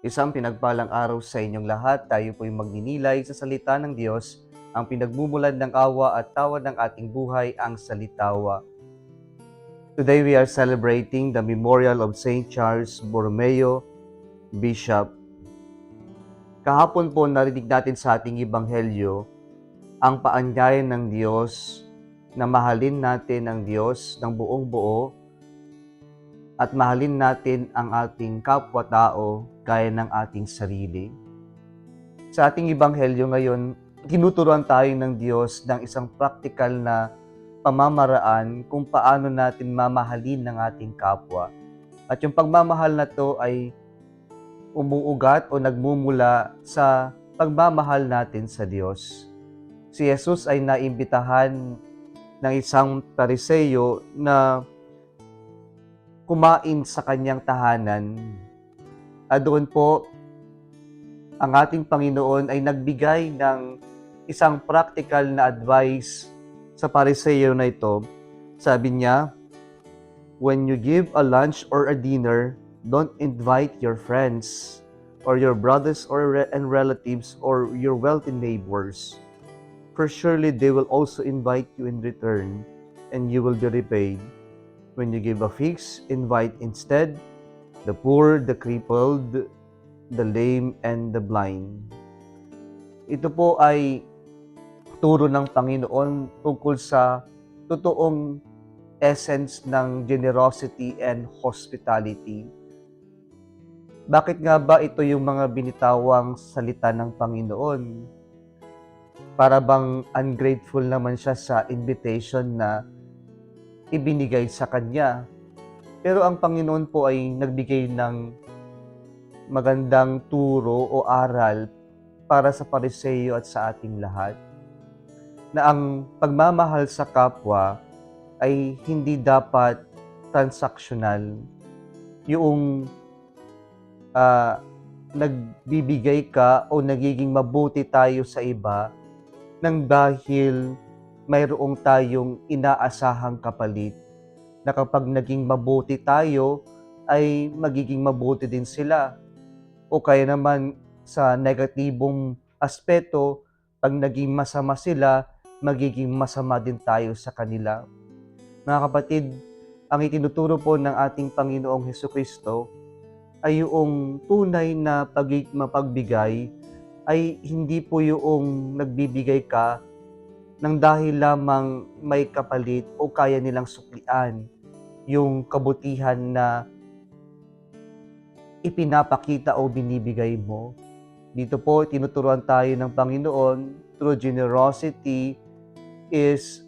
Isang pinagpalang araw sa inyong lahat. Tayo po'y magninilay sa salita ng Diyos, ang pinagmumulan ng awa at tawa ng ating buhay, ang salitawa. Today we are celebrating the memorial of Saint Charles Borromeo, Bishop. Kahapon po narinig natin sa ating ebanghelyo ang paanyaya ng Diyos na mahalin natin ang Diyos ng buong buo at mahalin natin ang ating kapwa-tao gaya ng ating sarili. Sa ating ebanghelyo ngayon, tinuturuan tayo ng Diyos ng isang praktikal na pamamaraan kung paano natin mamahalin ng ating kapwa. At yung pagmamahal na to ay umuugat o nagmumula sa pagmamahal natin sa Diyos. Si Jesus ay naimbitahan ng isang Pariseyo na kumain sa kanyang tahanan. At doon po, ang ating Panginoon ay nagbigay ng isang practical na advice sa Pariseyo na ito. Sabi niya, when you give a lunch or a dinner, don't invite your friends or your brothers and relatives or your wealthy neighbors. For surely they will also invite you in return, and you will be repaid. When you give a feast, invite instead the poor, the crippled, the lame, and the blind. Ito po ay turo ng Panginoon tungkol sa totoong essence ng generosity and hospitality. Bakit nga ba ito yung mga binitawang salita ng Panginoon? Para bang ungrateful naman siya sa invitation na ibinigay sa Kanya. Pero ang Panginoon po ay nagbigay ng magandang turo o aral para sa Pariseyo at sa ating lahat. Na ang pagmamahal sa kapwa ay hindi dapat transactional. Yung nagbibigay ka o nagiging mabuti tayo sa iba nang dahil mayroong tayong inaasahang kapalit na kapag naging mabuti tayo ay magiging mabuti din sila. O kaya naman sa negatibong aspeto, pag naging masama sila, magiging masama din tayo sa kanila. Mga kapatid, ang itinuturo po ng ating Panginoong Hesukristo ay yung tunay na mapagbigay ay hindi po yung nagbibigay ka nang dahil lamang may kapalit o kaya nilang suklian yung kabutihan na ipinapakita o binibigay mo. Dito po, tinuturuan tayo ng Panginoon through generosity is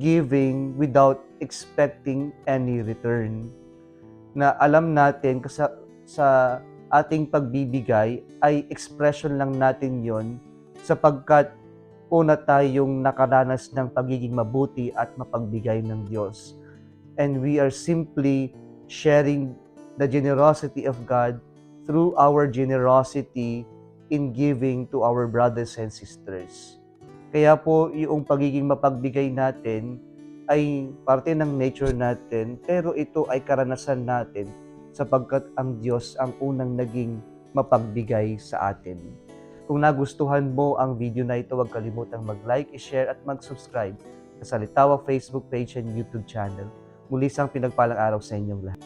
giving without expecting any return. Na alam natin sa ating pagbibigay ay expression lang natin yon sapagkat una tayong nakaranas ng pagiging mabuti at mapagbigay ng Diyos. And we are simply sharing the generosity of God through our generosity in giving to our brothers and sisters. Kaya po, yung pagiging mapagbigay natin ay parte ng nature natin, pero ito ay karanasan natin sapagkat ang Diyos ang unang naging mapagbigay sa atin. Kung nagustuhan mo ang video na ito, huwag kalimutang mag-like, i-share at mag-subscribe sa Salitawa Facebook page and YouTube channel. Muli isang pinagpalang araw sa inyong lahat.